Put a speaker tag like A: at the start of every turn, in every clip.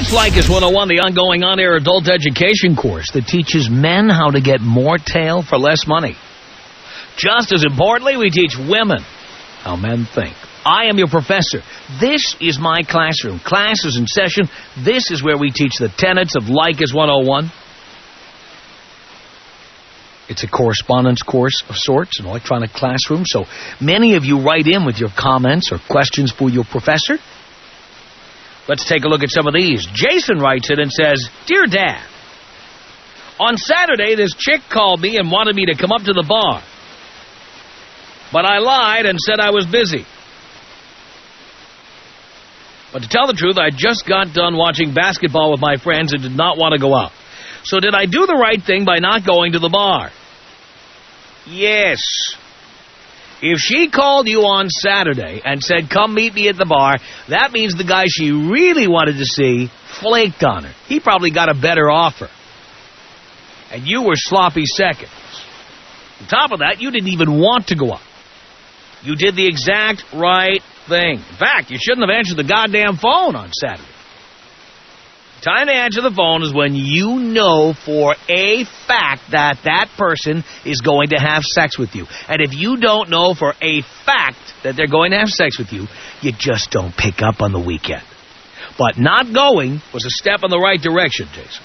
A: It's Leykis 101, the ongoing on-air adult education course that teaches men how to get more tail for less money. Just as importantly, we teach women how men think. I am your professor. This is my classroom. Class is in session. This is where we teach the tenets of Leykis 101. It's a correspondence course of sorts, an electronic classroom. So many of you write in with your comments or questions for your professor. Let's take a look at some of these. Jason writes in and says, Dear Dad, on Saturday this chick called me and wanted me to come up to the bar. But I lied and said I was busy. But to tell the truth, I just got done watching basketball with my friends and did not want to go out. So did I do the right thing by not going to the bar? Yes. If she called you on Saturday and said, come meet me at the bar, that means the guy she really wanted to see flaked on her. He probably got a better offer. And you were sloppy seconds. On top of that, you didn't even want to go out. You did the exact right thing. In fact, you shouldn't have answered the goddamn phone on Saturday. The time to answer the phone is when you know for a fact that that person is going to have sex with you. And if you don't know for a fact that they're going to have sex with you, you just don't pick up on the weekend. But not going was a step in the right direction, Jason.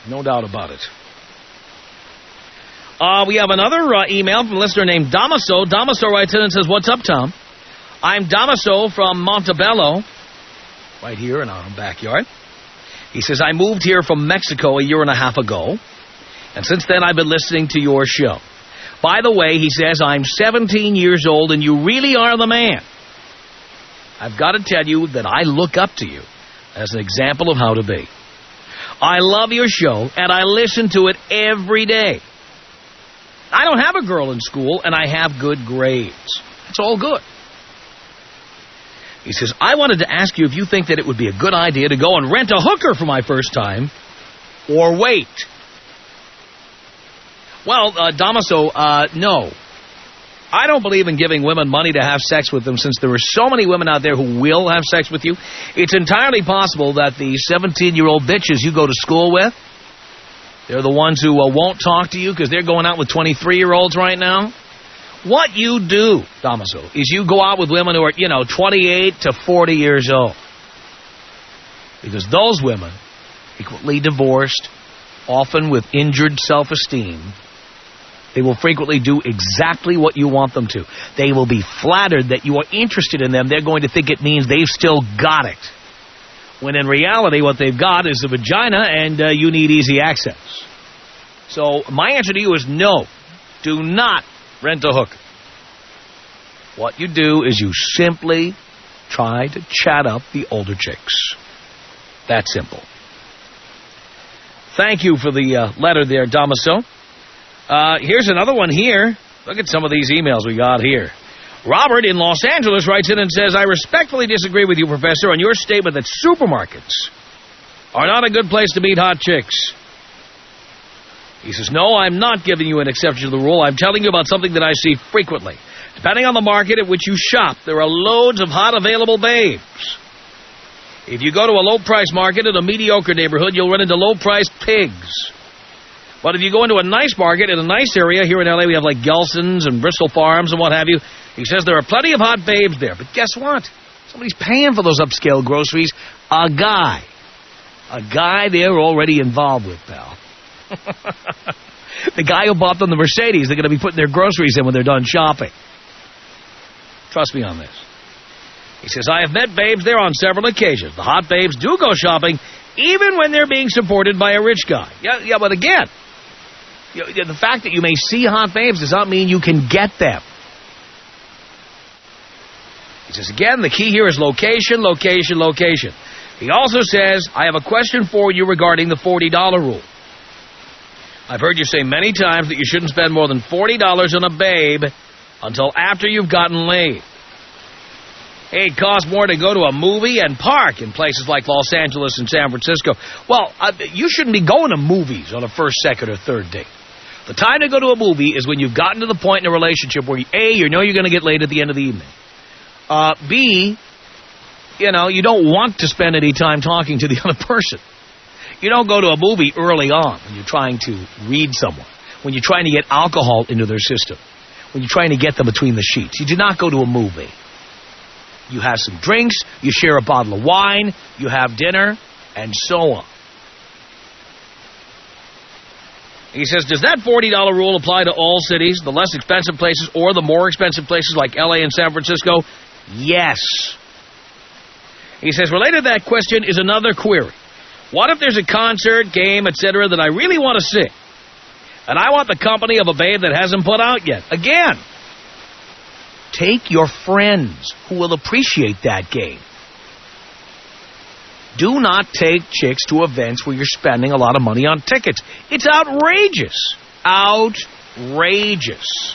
A: No doubt about it. We have another email from a listener named Damaso. Damaso writes in and says, What's up, Tom? I'm Damaso from Montebello, right here in our backyard. He says, I moved here from Mexico a year and a half ago, and since then I've been listening to your show. By the way, he says, I'm 17 years old, and you really are the man. I've got to tell you that I look up to you as an example of how to be. I love your show, and I listen to it every day. I don't have a girl in school, and I have good grades. It's all good. He says, I wanted to ask you if you think that it would be a good idea to go and rent a hooker for my first time, or wait. Well, Damaso, no. I don't believe in giving women money to have sex with them, since there are so many women out there who will have sex with you. It's entirely possible that the 17-year-old bitches you go to school with, they're the ones who won't talk to you because they're going out with 23-year-olds right now. What you do, Damaso, is you go out with women who are, 28 to 40 years old. Because those women, frequently divorced, often with injured self-esteem, they will frequently do exactly what you want them to. They will be flattered that you are interested in them. They're going to think it means they've still got it. When in reality, what they've got is a vagina and you need easy access. So my answer to you is no. Do not rent a hooker. What you do is you simply try to chat up the older chicks. That simple. Thank you for the letter there, Damaso. Here's another one here. Look at some of these emails we got here. Robert in Los Angeles writes in and says, I respectfully disagree with you, Professor, on your statement that supermarkets are not a good place to meet hot chicks. He says, no, I'm not giving you an exception to the rule. I'm telling you about something that I see frequently. Depending on the market at which you shop, there are loads of hot available babes. If you go to a low-price market in a mediocre neighborhood, you'll run into low-priced pigs. But if you go into a nice market in a nice area, here in L.A. we have like Gelson's and Bristol Farms and what have you, he says there are plenty of hot babes there. But guess what? Somebody's paying for those upscale groceries. A guy. A guy they're already involved with, pal. The guy who bought them the Mercedes, they're going to be putting their groceries in when they're done shopping. Trust me on this. He says, I have met babes there on several occasions. The hot babes do go shopping, even when they're being supported by a rich guy. Yeah, but again, the fact that you may see hot babes does not mean you can get them. He says, again, the key here is location, location, location. He also says, I have a question for you regarding the $40 rule. I've heard you say many times that you shouldn't spend more than $40 on a babe until after you've gotten laid. Hey, it costs more to go to a movie and park in places like Los Angeles and San Francisco. Well, you shouldn't be going to movies on a first, second, or third date. The time to go to a movie is when you've gotten to the point in a relationship where, A, you know you're going to get laid at the end of the evening. B, you know, you don't want to spend any time talking to the other person. You don't go to a movie early on when you're trying to read someone, when you're trying to get alcohol into their system, when you're trying to get them between the sheets. You do not go to a movie. You have some drinks, you share a bottle of wine, you have dinner, and so on. He says, does that $40 rule apply to all cities, the less expensive places or the more expensive places like L.A. and San Francisco? Yes. He says, related to that question is another query. What if there's a concert, game, etc. that I really want to see, and I want the company of a babe that hasn't put out yet? Again, take your friends who will appreciate that game. Do not take chicks to events where you're spending a lot of money on tickets. It's outrageous. Outrageous.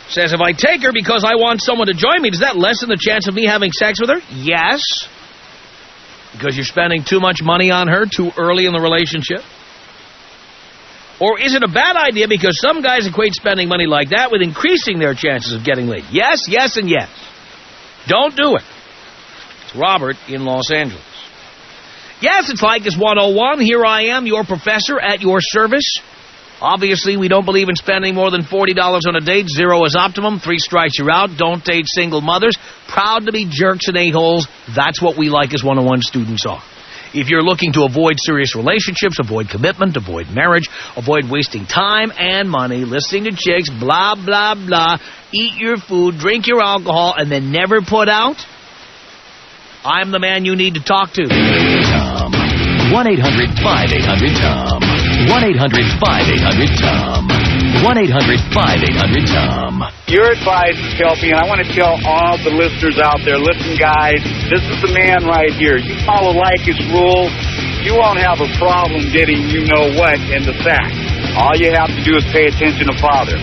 A: Says, if I take her because I want someone to join me, does that lessen the chance of me having sex with her? Yes. Because you're spending too much money on her too early in the relationship? Or is it a bad idea because some guys equate spending money like that with increasing their chances of getting laid? Yes, yes, and yes. Don't do it. It's Robert in Los Angeles. Yes, it's Leykis 101. Here I am, your professor at your service. Obviously, we don't believe in spending more than $40 on a date. 0 is optimum. 3 strikes you're out. Don't date single mothers. Proud to be jerks and a-holes. That's what we Leykis 101 students are. If you're looking to avoid serious relationships, avoid commitment, avoid marriage, avoid wasting time and money, listening to chicks, blah, blah, blah, eat your food, drink your alcohol, and then never put out, I'm the man you need to talk to.
B: Tom. 1-800-5800-TOM. 1-800-5800-TOM. 1-800-5800-TOM.
C: Your advice is helping, and I want to tell all the listeners out there, listen, guys, this is the man right here. You follow Leykis rule, you won't have a problem getting you-know-what in the sack. All you have to do is pay attention to Father,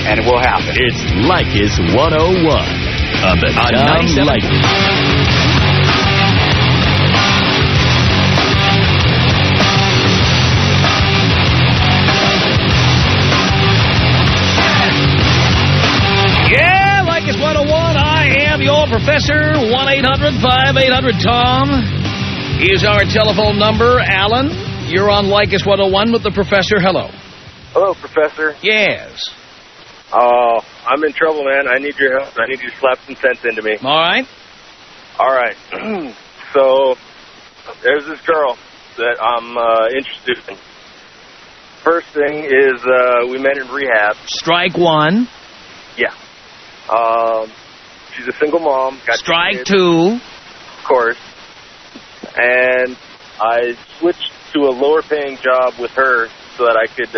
C: and it will happen.
B: It's Leykis 101 on the Tom Leykis.
A: Your professor, 1-800-5800-TOM is our telephone number. Alan, you're on Leykis 101 with the professor. Hello.
D: Hello, Professor.
A: Yes.
D: I'm in trouble, man. I need your help. I need you to slap some sense into me.
A: All right.
D: All right. So, there's this girl that I'm interested in. First thing is we met in rehab.
A: Strike one.
D: Yeah. She's a single mom. Got
A: Strike two.
D: Of course. And I switched to a lower-paying job with her so that I could,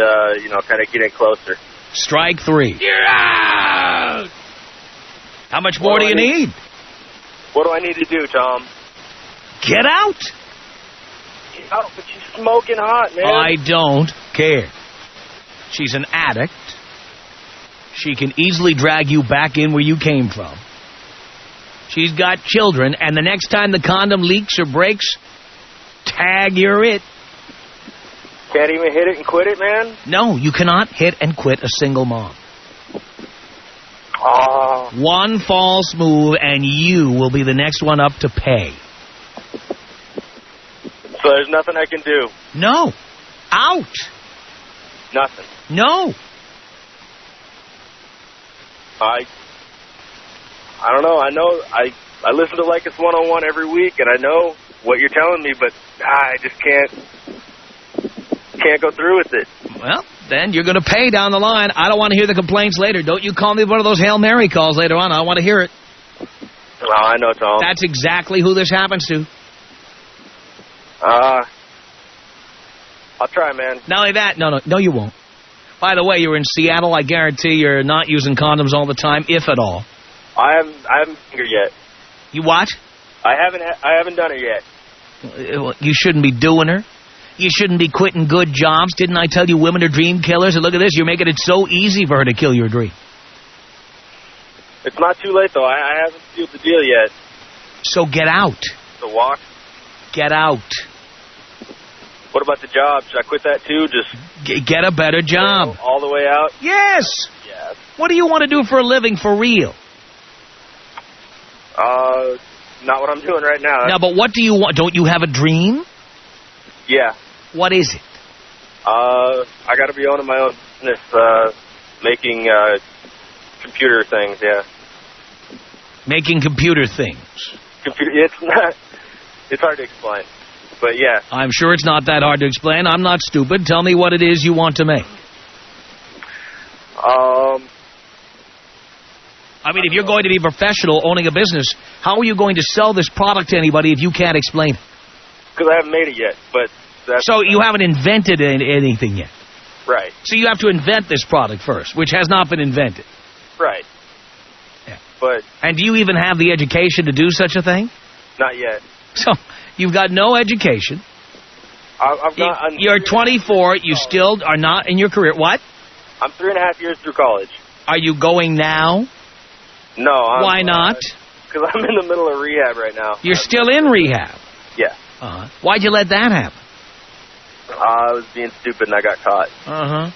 D: kind of get in closer.
A: Strike three. You're out! How much more do you need?
D: What do I need to do, Tom?
A: Get out!
D: Get out, but she's smoking hot, man.
A: I don't care. She's an addict. She can easily drag you back in where you came from. She's got children, and the next time the condom leaks or breaks, tag, you're it.
D: Can't even hit it and quit it, man?
A: No, you cannot hit and quit a single mom.
D: Oh.
A: One false move, and you will be the next one up to pay.
D: So there's nothing I can do?
A: No. Out.
D: Nothing?
A: No.
D: I don't know. I know I listen to Leykis 101 every week, and I know what you're telling me, but I just can't go through with it.
A: Well, then you're going to pay down the line. I don't want to hear the complaints later. Don't you call me one of those Hail Mary calls later on. I want to hear it.
D: Oh, I know, Tom.
A: That's exactly who this happens to.
D: I'll try, man.
A: Not only that, no, you won't. By the way, you're in Seattle. I guarantee you're not using condoms all the time, if at all.
D: I haven't seen her yet.
A: You what?
D: I haven't done it yet.
A: You shouldn't be doing her. You shouldn't be quitting good jobs. Didn't I tell you women are dream killers? And look at this. You're making it so easy for her to kill your dream.
D: It's not too late, though. I haven't sealed the deal yet.
A: So get out.
D: The walk?
A: Get out.
D: What about the job? Should I quit that, too? Just
A: get a better job.
D: All the way out?
A: Yes.
D: Yeah.
A: What do you want to do for a living for real?
D: Not what I'm doing right now.
A: Now, but what do you want? Don't you have a dream?
D: Yeah.
A: What is it?
D: I got to be owning my own business, making computer things. Yeah.
A: Making computer things.
D: It's not. It's hard to explain, but yeah.
A: I'm sure it's not that hard to explain. I'm not stupid. Tell me what it is you want to make. I mean, if you're going to be professional owning a business, how are you going to sell this product to anybody if you can't explain it?
D: Because I haven't made it yet, but that's...
A: So you haven't invented anything yet?
D: Right.
A: So you have to invent this product first, which has not been invented.
D: Right.
A: Yeah.
D: But...
A: And do you even have the education to do such a thing?
D: Not yet.
A: So you've got no education.
D: I've got...
A: You're 24. You still are not in your career. What?
D: I'm 3.5 years through college.
A: Are you going now?
D: No.
A: Why not?
D: Because I'm in the middle of rehab right now.
A: You're still in rehab?
D: Yeah.
A: Why'd you let that happen?
D: I was being stupid and I got caught.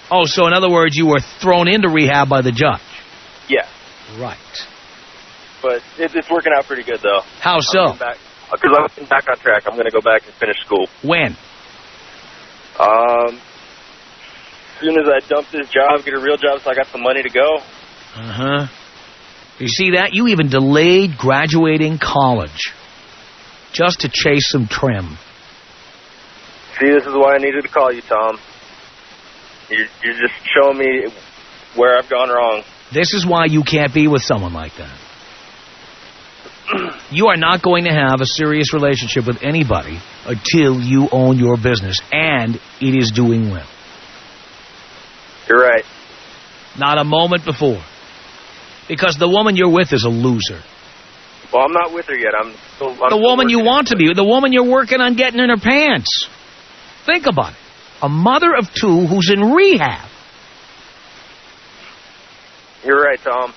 A: Oh, so in other words, you were thrown into rehab by the judge?
D: Yeah.
A: Right.
D: But it's working out pretty good, though.
A: How so?
D: Because I'm getting back on track. I'm going to go back and finish school.
A: When?
D: As soon as I dump this job, get a real job so I got some money to go.
A: You see that? You even delayed graduating college just to chase some trim.
D: See, this is why I needed to call you, Tom. You're just showing me where I've gone wrong.
A: This is why you can't be with someone like that. You are not going to have a serious relationship with anybody until you own your business, and it is doing well.
D: You're right.
A: Not a moment before. Because the woman you're with is a loser.
D: Well, I'm not with her yet. I'm
A: the woman you want to be, the woman you're working on getting in her pants. Think about it. A mother of two who's in rehab.
D: You're right, Tom.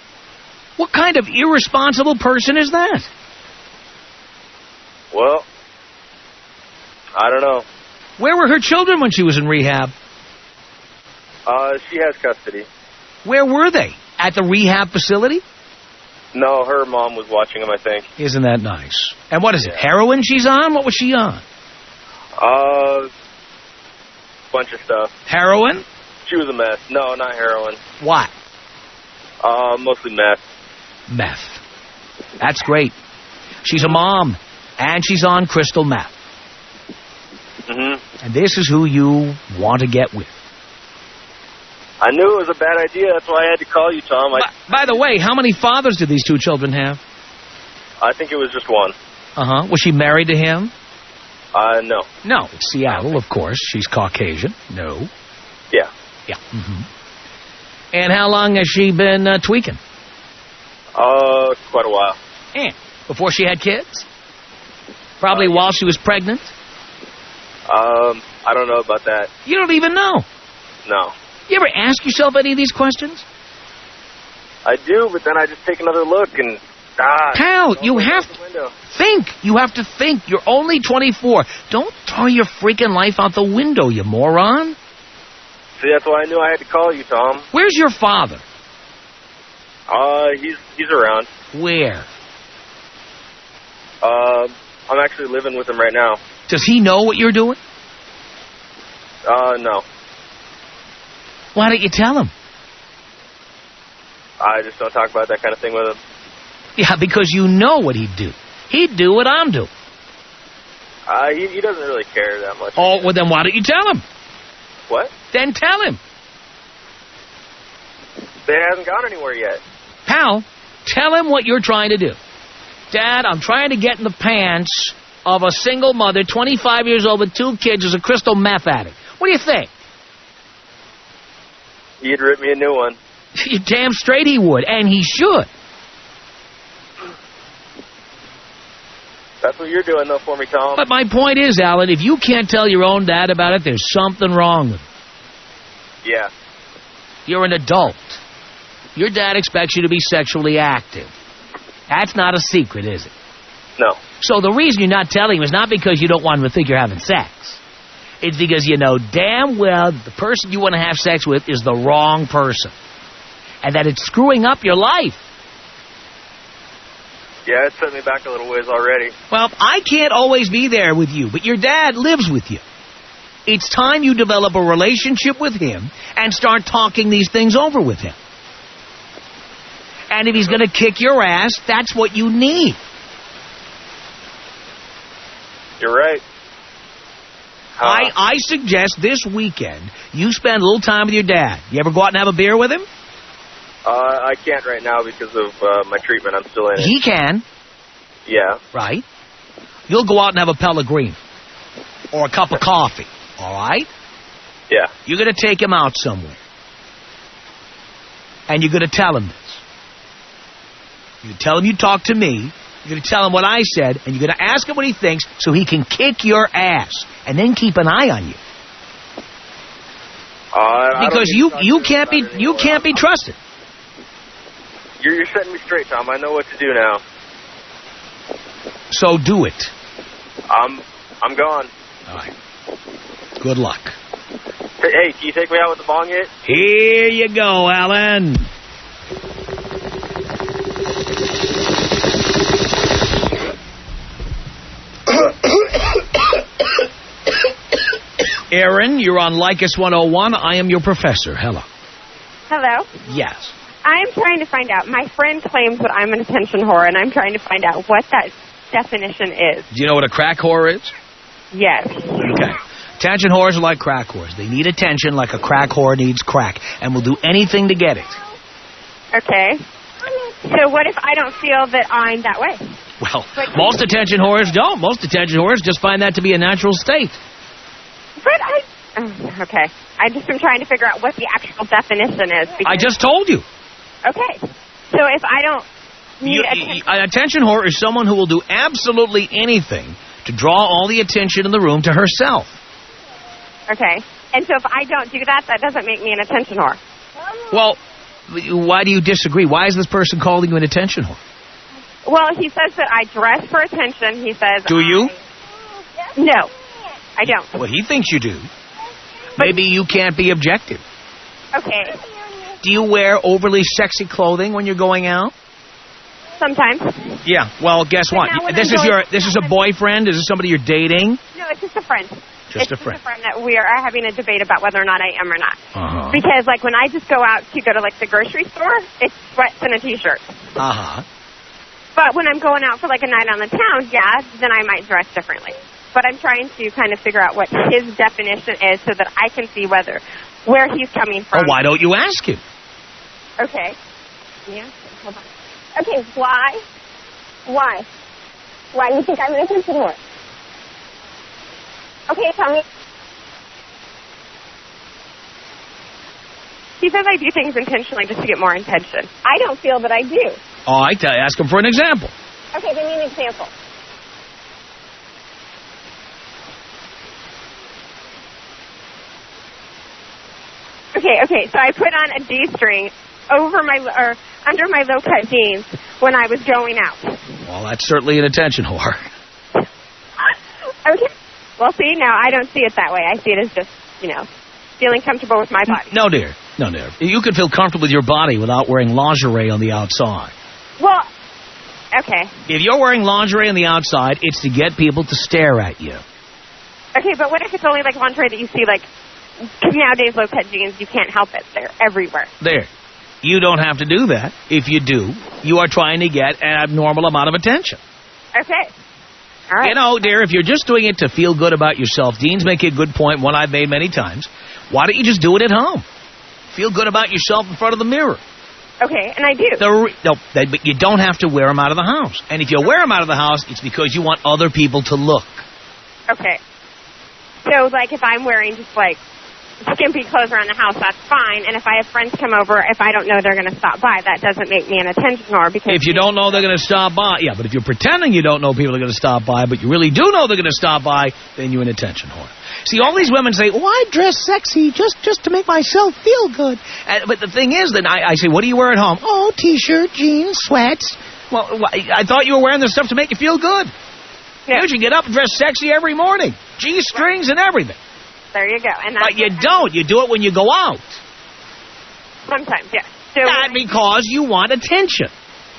A: What kind of irresponsible person is that?
D: Well, I don't know.
A: Where were her children when she was in rehab?
D: She has custody.
A: Where were they? At the rehab facility?
D: No, her mom was watching them, I think.
A: Isn't that nice? And what is it, heroin she's on? What was she on?
D: Bunch of stuff.
A: Heroin?
D: She was a mess. No, not heroin.
A: What?
D: Mostly meth.
A: Meth. That's great. She's a mom, and she's on crystal meth. And this is who you want to get with.
D: I knew it was a bad idea. That's why I had to call you, Tom.
A: By the way, how many fathers did these two children have?
D: I think it was just one.
A: Was she married to him?
D: No.
A: No. It's Seattle, of course. She's Caucasian. No.
D: Yeah.
A: Yeah. And how long has she been tweaking?
D: Quite a while.
A: Before she had kids? Probably while she was pregnant?
D: I don't know about that.
A: You don't even know?
D: No.
A: You ever ask yourself any of these questions?
D: I do, but then I just take another look and...
A: Pal, you have to think. You have to think. You're only 24. Don't throw your freaking life out the window, you moron.
D: See, that's why I knew I had to call you, Tom.
A: Where's your father?
D: He's around.
A: Where?
D: I'm actually living with him right now.
A: Does he know what you're doing?
D: No.
A: Why don't you tell him?
D: I just don't talk about that kind of thing with him.
A: Yeah, because you know what he'd do. He'd do what I'm doing.
D: He doesn't really care that much.
A: Oh, well, then why don't you tell him?
D: What?
A: Then tell him.
D: They hasn't gone anywhere yet.
A: Pal, tell him what you're trying to do. Dad, I'm trying to get in the pants of a single mother, 25 years old with 2 kids, who's a crystal meth addict. What do you think?
D: He'd rip me a new one.
A: You're damn straight he would, and he should.
D: That's what you're doing, though, for me, Tom.
A: But my point is, Alan, if you can't tell your own dad about it, there's something wrong with it.
D: Yeah.
A: You're an adult. Your dad expects you to be sexually active. That's not a secret, is it?
D: No.
A: So the reason you're not telling him is not because you don't want him to think you're having sex. It's because you know damn well the person you want to have sex with is the wrong person. and that it's screwing up your life.
D: Yeah, it sent me back a little ways already.
A: Well, I can't always be there with you, but your dad lives with you. It's time you develop a relationship with him and start talking these things over with him. And if he's going to kick your ass, that's what you need.
D: You're right.
A: I suggest this weekend you spend a little time with your dad. You ever go out and have a beer with him?
D: I can't right now because of my treatment. I'm still in it.
A: He can.
D: Yeah.
A: Right? You'll go out and have a Pellegrino or a cup of coffee, all right?
D: Yeah.
A: You're going to take him out somewhere. And you're going to tell him this. You're going to tell him you talked to me. You're going to tell him what I said, and you're going to ask him what he thinks so he can kick your ass. And then keep an eye on you. Because you can't be trusted.
D: You're setting me straight, Tom. I know what to do now.
A: So do it.
D: I'm gone.
A: All right. Good luck.
D: Hey, can you take me out with the bong hit?
A: Here you go, Alan. Aaron, you're on Leykis 101. I am your professor. Hello.
E: Hello?
A: Yes.
E: I'm trying to find out. My friend claims that I'm an attention whore, and I'm trying to find out what that definition is.
A: Do you know what a crack whore is?
E: Yes.
A: Okay. Attention whores are like crack whores. They need attention like a crack whore needs crack, and will do anything to get it.
E: Okay. So what if I don't feel that I'm that way?
A: Well, most attention whores don't. Most attention whores just find that to be a natural state.
E: But okay. I just am trying to figure out what the actual definition is.
A: I just told you.
E: Okay. So if I don't need attention...
A: An attention whore is someone who will do absolutely anything to draw all the attention in the room to herself.
E: Okay. And so if I don't do that, that doesn't make me an attention whore.
A: Well, why do you disagree? Why is this person calling you an attention whore?
E: Well, he says that I dress for attention. He says...
A: Do you?
E: No, I don't.
A: Well, he thinks you do. Maybe you can't be objective.
E: Okay.
A: Do you wear overly sexy clothing when you're going out?
E: Sometimes.
A: Yeah. Well, guess what? This is a boyfriend? Is this somebody you're dating?
E: No, it's just a friend.
A: Just a friend.
E: Just a friend that we are having a debate about whether or not I am or not.
A: Uh-huh.
E: Because, like, when I just go out to go to, like, the grocery store, it's sweats and a T-shirt.
A: Uh-huh.
E: But when I'm going out for, like, a night on the town, yeah, then I might dress differently. But I'm trying to kind of figure out what his definition is so that I can see where he's coming from.
A: Well, why don't you ask him?
E: Okay. Yeah, hold on. Okay, why? Why? Why do you think I'm an attention whore? Okay, tell me. He says I do things intentionally just to get more attention. I don't feel that I do.
A: All right, ask him for an example.
E: Okay, give me an example. Okay, so I put on a G-string under my low-cut jeans when I was going out.
A: Well, that's certainly an attention whore.
E: Okay. Well, see, now I don't see it that way. I see it as just, feeling comfortable with my body.
A: No, dear. No, dear. You can feel comfortable with your body without wearing lingerie on the outside.
E: Well, okay. If
A: you're wearing lingerie on the outside, it's to get people to stare at you.
E: Okay, but what if it's only, like, lingerie that you see, like, because nowadays low-cut jeans, you can't help it. They're everywhere.
A: There. You don't have to do that. If you do, you are trying to get an abnormal amount of attention.
E: Okay. All right.
A: Dear, if you're just doing it to feel good about yourself, Dean's making a good point, one I've made many times. Why don't you just do it at home? Feel good about yourself in front of the mirror.
E: Okay, and I do.
A: But you don't have to wear them out of the house. And if you wear them out of the house, it's because you want other people to look.
E: Okay. So, like, if I'm wearing just, like, skimpy clothes around the house, that's fine. And if I have friends come over, if I don't know they're going to stop by, that doesn't make me an attention whore. Because
A: if you don't know they're going to stop by, yeah, but if you're pretending you don't know people are going to stop by, but you really do know they're going to stop by, then you're an attention whore. See, all these women say, well, I dress sexy just to make myself feel good. But the thing is, then I say, what do you wear at home? Oh, T-shirt, jeans, sweats. Well, I thought you were wearing this stuff to make you feel good. Yeah. You should get up and dress sexy every morning. G-strings and everything.
E: There you go. And
A: but you don't. You do it when you go out.
E: Sometimes, yeah. So
A: because you want attention.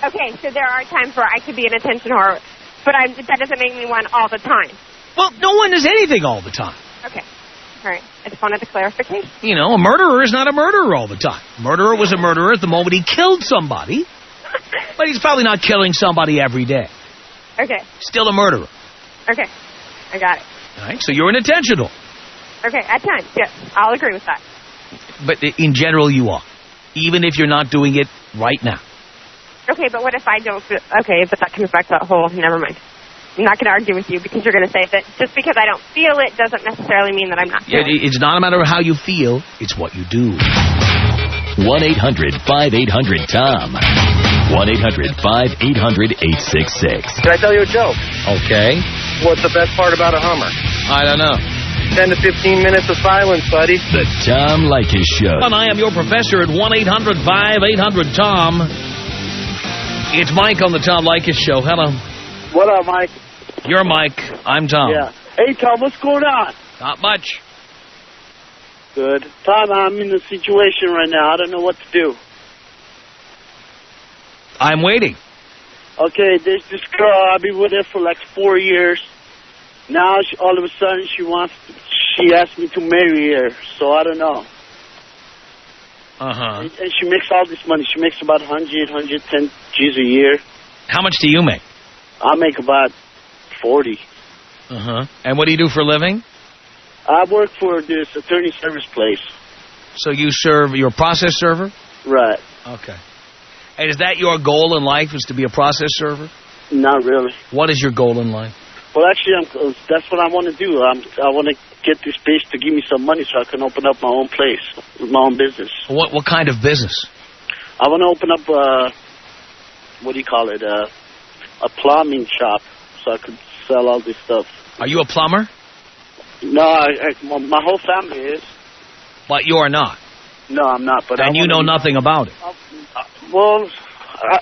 E: Okay, so there are times where I could be an attention whore, but that doesn't make me one all the time.
A: Well, no one is anything all the time.
E: Okay. All right. I just wanted the clarification.
A: You know, a murderer is not a murderer all the time. Murderer was a murderer at the moment he killed somebody, but he's probably not killing somebody every day.
E: Okay.
A: Still a murderer.
E: Okay. I got it.
A: All right, so you're an attention whore.
E: Okay, at times, yes. I'll agree with that.
A: But in general, you are. Even if you're not doing it right now.
E: Okay, but what if I don't feel... Okay, but that comes back to that whole... Never mind. I'm not going to argue with you because you're going to say that just because I don't feel it doesn't necessarily mean that I'm not feeling it.
A: It's not a matter of how you feel. It's what you do.
B: 1-800-5800-TOM. 1-800-5800-866.
D: Can I tell you a joke?
A: Okay.
D: What's the best part about a Hummer?
A: I don't know.
D: 10 to 15 minutes of silence, buddy.
B: The Tom Leykis Show.
A: And I am your professor at 1-800-5800-TOM. It's Mike on the Tom Leykis Show. Hello.
F: What up, Mike?
A: You're Mike. I'm Tom.
F: Yeah. Hey, Tom, what's going on?
A: Not much.
F: Good. Tom, I'm in a situation right now. I don't know what to do.
A: I'm waiting.
F: Okay, there's this girl. I've been with her for like 4 years. Now, all of a sudden, she asked me to marry her. So I don't know.
A: Uh-huh.
F: And she makes all this money. She makes about 110 G's a year.
A: How much do you make?
F: I make about 40.
A: Uh-huh. And what do you do for a living?
F: I work for this attorney service place.
A: So you're a process server?
F: Right.
A: Okay. And is that your goal in life, is to be a process server?
F: Not really.
A: What is your goal in life?
F: Well, actually, that's what I want to do. I want to get this bitch to give me some money so I can open up my own place, my own business.
A: What kind of business?
F: I want to open up, what do you call it, a plumbing shop so I could sell all this stuff.
A: Are you a plumber?
F: No, my whole family is.
A: But you are not?
F: No, I'm not. But
A: and you know nothing about it?
F: Well,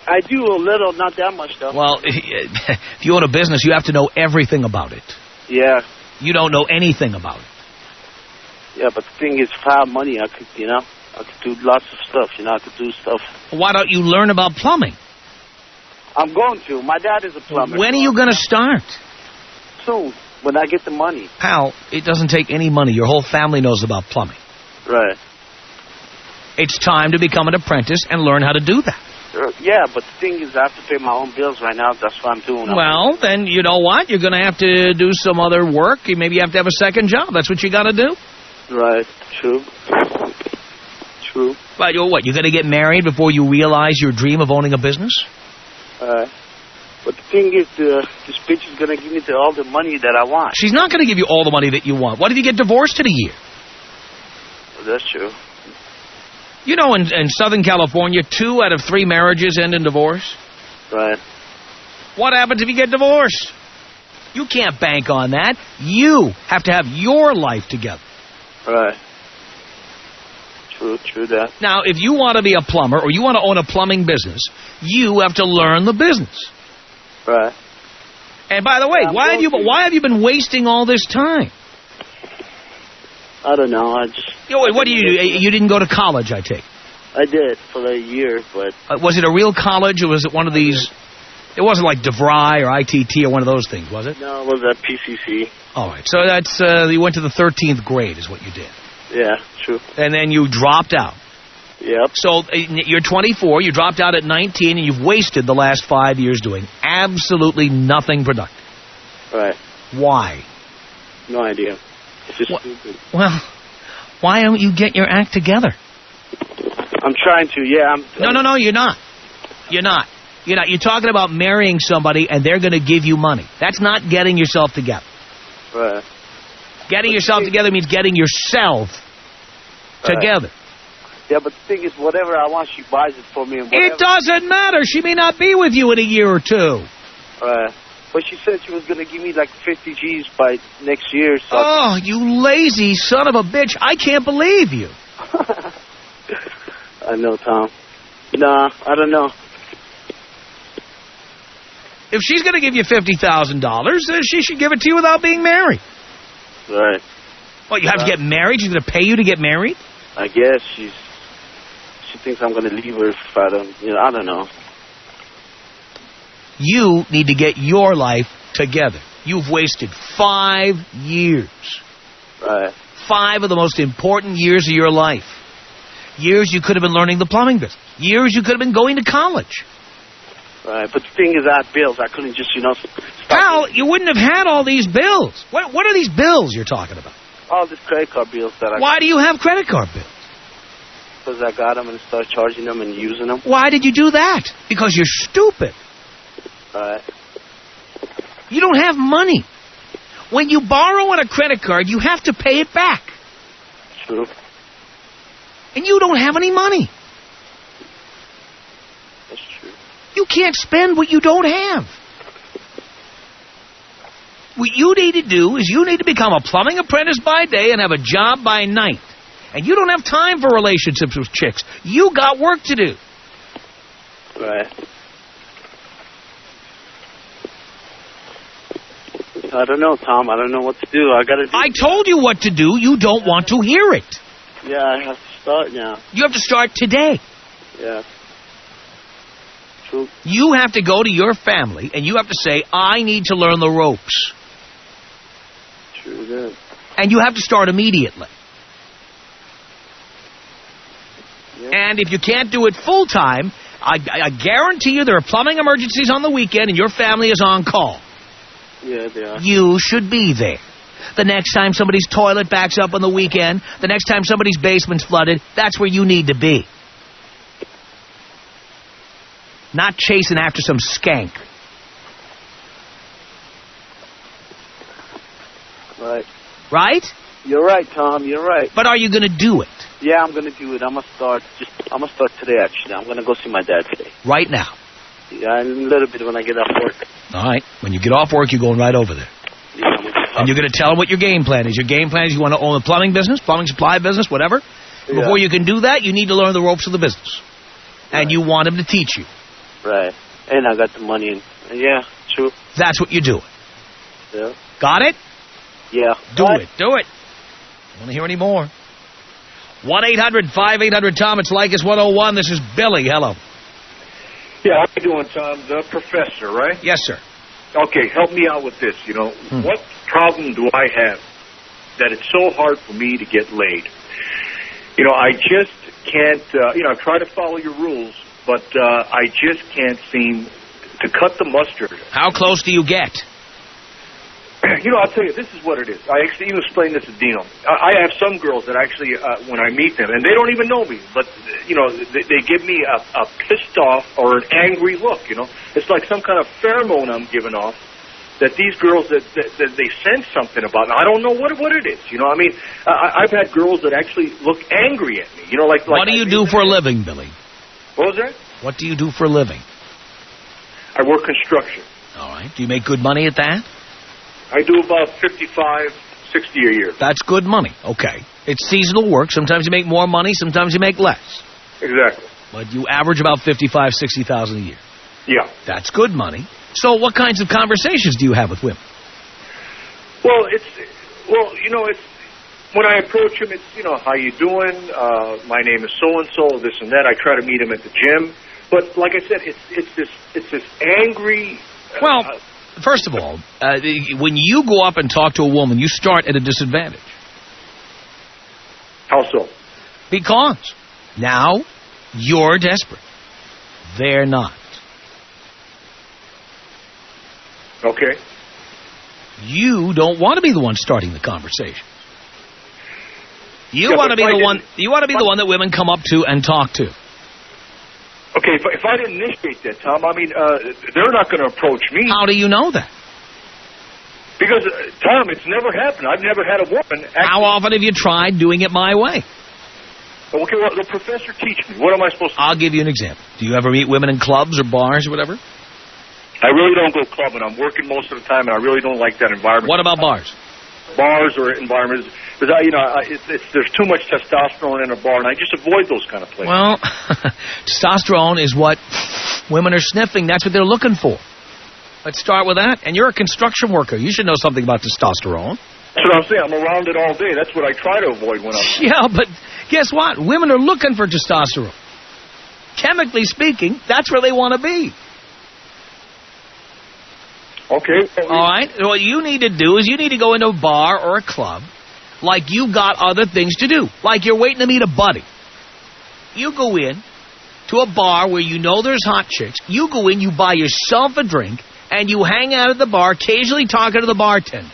F: I do a little, not that much, though.
A: Well, if you own a business, you have to know everything about it.
F: Yeah.
A: You don't know anything about it.
F: Yeah, but the thing is, if I have money, I could do lots of stuff, I could do stuff.
A: Why don't you learn about plumbing?
F: I'm going to. My dad is a plumber.
A: When are you going to start?
F: Soon, when I get the money.
A: Pal, it doesn't take any money. Your whole family knows about plumbing.
F: Right.
A: It's time to become an apprentice and learn how to do that.
F: Yeah, but the thing is, I have to pay my own bills right now. That's what I'm doing.
A: Well, then you know what? You're going to have to do some other work. Maybe you have to have a second job. That's what you got to do.
F: Right. True. True.
A: But what? You're going to get married before you realize your dream of owning a business?
F: But the thing is, this bitch is going to give me all the money that I want.
A: She's not going to give you all the money that you want. What if you get divorced in a year?
F: Well, that's true.
A: You know, in Southern California, 2 out of 3 marriages end in divorce.
F: Right.
A: What happens if you get divorced? You can't bank on that. You have to have your life together.
F: Right. True that.
A: Now, if you want to be a plumber or you want to own a plumbing business, you have to learn the business.
F: Right.
A: And by the way, why have you been wasting all this time?
F: I don't know.
A: What do you do? You didn't go to college, I take.
F: I did for a year, but...
A: was it a real college, or was it one of these... It wasn't like DeVry or ITT or one of those things, was it?
F: No, it was at PCC.
A: All right. So that's... you went to the 13th grade is what you did.
F: Yeah, true.
A: And then you dropped out.
F: Yep.
A: So you're 24, you dropped out at 19, and you've wasted the last 5 years doing absolutely nothing productive. Right. Why?
F: No idea. It's just stupid.
A: Well, why don't you get your act together?
F: I'm trying to, yeah.
A: No, you're not. You're not. You're talking about marrying somebody and they're going to give you money. That's not getting yourself together.
F: Right.
A: Getting yourself together means getting yourself together.
F: Yeah, but the thing is, whatever I want, she buys it for me. And
A: it doesn't matter. She may not be with you in a year or 2.
F: Right. But she said she was going to give me like 50 G's by next year. So
A: oh, you lazy son of a bitch. I can't believe you.
F: I know, Tom. Nah, I don't know.
A: If she's going to give you $50,000, she should give it to you without being married.
F: Right.
A: What, you have to get married? She's going to pay you to get married?
F: I guess she's she thinks I'm going to leave her if I don't, I don't know.
A: You need to get your life together. You've wasted 5 years.
F: Right.
A: 5 of the most important years of your life. Years you could have been learning the plumbing business. Years you could have been going to college.
F: Right, but the thing is, I had bills. I couldn't just, stop.
A: Pal, you wouldn't have had all these bills. What are these bills you're talking about?
F: All these credit card bills that I...
A: Why do you have credit card bills?
F: Because I got them and started charging them and using them.
A: Why did you do that? Because you're stupid.
F: Right.
A: You don't have money. When you borrow on a credit card, you have to pay it back.
F: True.
A: And you don't have any money.
F: That's true.
A: You can't spend what you don't have. What you need to do is you need to become a plumbing apprentice by day and have a job by night. And you don't have time for relationships with chicks. You got work to do.
F: Right. I don't know, Tom. I don't know what to do.
A: I told you what to do. You don't want to hear it.
F: Yeah, I have to start now.
A: You have to start today.
F: Yeah. True.
A: You have to go to your family and you have to say, I need to learn the ropes.
F: True, good.
A: And you have to start immediately.
F: Yeah.
A: And if you can't do it full time, I guarantee you there are plumbing emergencies on the weekend and your family is on call.
F: Yeah, they are.
A: You should be there. The next time somebody's toilet backs up on the weekend, the next time somebody's basement's flooded, that's where you need to be. Not chasing after some skank.
F: Right.
A: Right?
F: You're right, Tom. You're right.
A: But are you going to do it?
F: Yeah, I'm going to do it. I'm going to start today, actually. I'm going to go see my dad today.
A: Right now?
F: Yeah, in a little bit when I get off work.
A: All right. When you get off work, you're going right over there.
F: Yeah,
A: and you're going to tell them what your game plan is. Your game plan is you want to own a plumbing business, plumbing supply business, whatever.
F: Yeah.
A: Before you can do that, you need to learn the ropes of the business.
F: Right.
A: And you want him to teach you.
F: Right. And I got the money. Yeah, true.
A: That's what you're doing.
F: Yeah.
A: Got it?
F: Yeah.
A: Do it. Do it. I want to hear any more. 1-800-5800-TOM. It's Leykis 101. This is Billy. Hello.
G: Yeah, how you doing, Tom? The professor, right?
A: Yes, sir.
G: Okay, help me out with this. What problem do I have that it's so hard for me to get laid? I just can't, I try to follow your rules, but I just can't seem to cut the mustard.
A: How close do you get?
G: I'll tell you, this is what it is. I actually even explained this to Dino. I have some girls that actually, when I meet them, and they don't even know me, but, they give me a pissed off or an angry look, It's like some kind of pheromone I'm giving off that these girls, that they sense something about. I don't know what it is, I've had girls that actually look angry at me, like
A: what do you do for a living, Billy?
G: What was that?
A: What do you do for a living?
G: I work construction.
A: All right. Do you make good money at that?
G: I do about 55, 60 a year.
A: That's good money. Okay. It's seasonal work. Sometimes you make more money. Sometimes you make less.
G: Exactly.
A: But you average about 55, 60,000 a year.
G: Yeah.
A: That's good money. So what kinds of conversations do you have with women?
G: Well, it's when I approach them, it's, how you doing? My name is so-and-so, this and that. I try to meet them at the gym. But like I said, it's this angry...
A: Well... First of all, when you go up and talk to a woman, you start at a disadvantage.
G: How so?
A: Because now you're desperate. They're not.
G: Okay.
A: You don't want to be the one starting the conversation. You want to be the one. You want to be the one that women come up to and talk to.
G: Okay, if I didn't initiate that, Tom, they're not going to approach me.
A: How do you know that?
G: Because, Tom, it's never happened. I've never had a woman...
A: How often have you tried doing it my way?
G: Okay, well, the professor teach me. What am I supposed to do?
A: I'll give you an example. Do you ever meet women in clubs or bars or whatever?
G: I really don't go clubbing. I'm working most of the time, and I really don't like that environment.
A: What about bars?
G: Bars or environments... Because, there's too much testosterone in a bar, and I just avoid those kind of places.
A: Well, testosterone is what women are sniffing. That's what they're looking for. Let's start with that. And you're a construction worker. You should know something about testosterone.
G: That's what I'm saying. I'm around it all day. That's what I try to avoid when I'm...
A: Yeah, but guess what? Women are looking for testosterone. chemically speaking, that's where they want to be.
G: Okay.
A: All right? What you need to do is you need to go into a bar or a club like you've got other things to do, like you're waiting to meet a buddy. You go in to a bar where you know there's hot chicks. You go in, you buy yourself a drink, and you hang out at the bar, occasionally talking to the bartender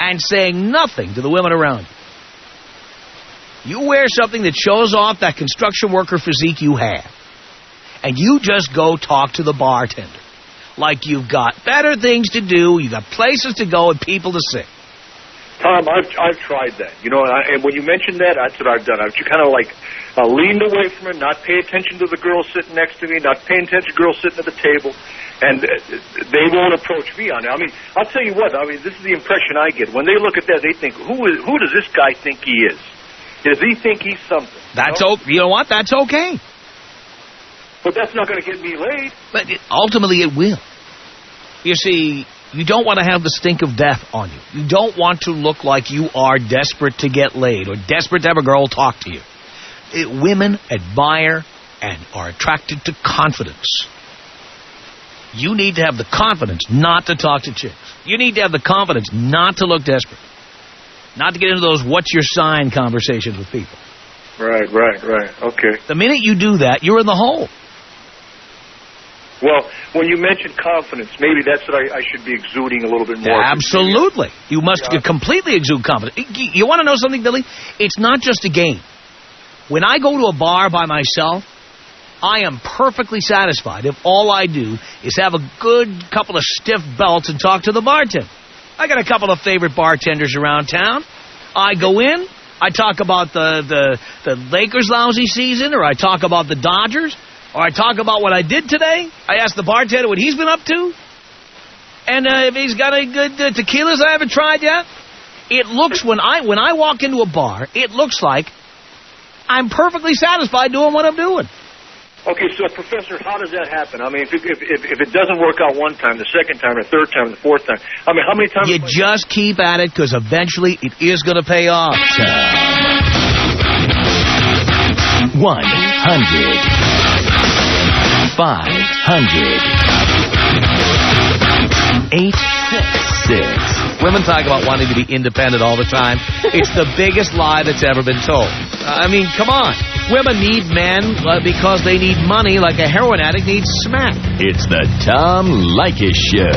A: and saying nothing to the women around you. You wear something that shows off that construction worker physique you have, and you just go talk to the bartender like you've got better things to do, you got places to go and people to see.
G: Tom, I've tried that. You know, and when you mentioned that, that's what I've done. I've kind of like leaned away from it, not pay attention to the girl sitting next to me, not paying attention to the girl sitting at the table, and they won't approach me on it. I mean, I'll tell you what. I mean, this is the impression I get. When they look at that, they think, who does this guy think he is? Does he think he's something?
A: You know what? That's okay.
G: But that's not going to get me laid.
A: But ultimately it will. You see, you don't want to have the stink of death on you. You don't want to look like you are desperate to get laid or desperate to have a girl talk to you. Women admire and are attracted to confidence. You need to have the confidence not to talk to chicks. You need to have the confidence not to look desperate. Not to get into those what's your sign conversations with people.
G: Right. Okay.
A: The minute you do that, you're in the hole.
G: Well, when you mentioned confidence, maybe that's what I should be exuding a little bit more.
A: Absolutely. You must completely exude confidence. You want to know something, Billy? It's not just a game. When I go to a bar by myself, I am perfectly satisfied if all I do is have a good couple of stiff belts and talk to the bartender. I got a couple of favorite bartenders around town. I go in, I talk about the Lakers' lousy season, or I talk about the Dodgers, or I talk about what I did today. I ask the bartender what he's been up to. And if he's got any good tequilas I haven't tried yet. It looks, when I walk into a bar, it looks like I'm perfectly satisfied doing what I'm doing.
G: Okay, so, Professor, how does that happen? I mean, if it doesn't work out one time, the second time, the third time, the fourth time, I mean, how many times...
A: You just keep at it, because eventually it is going to pay off.
B: 100. 500. 866.
A: Women talk about wanting to be independent all the time. It's the biggest lie that's ever been told. I mean, come on. Women need men because they need money like a heroin addict needs smack.
B: It's the Tom Leykis Show.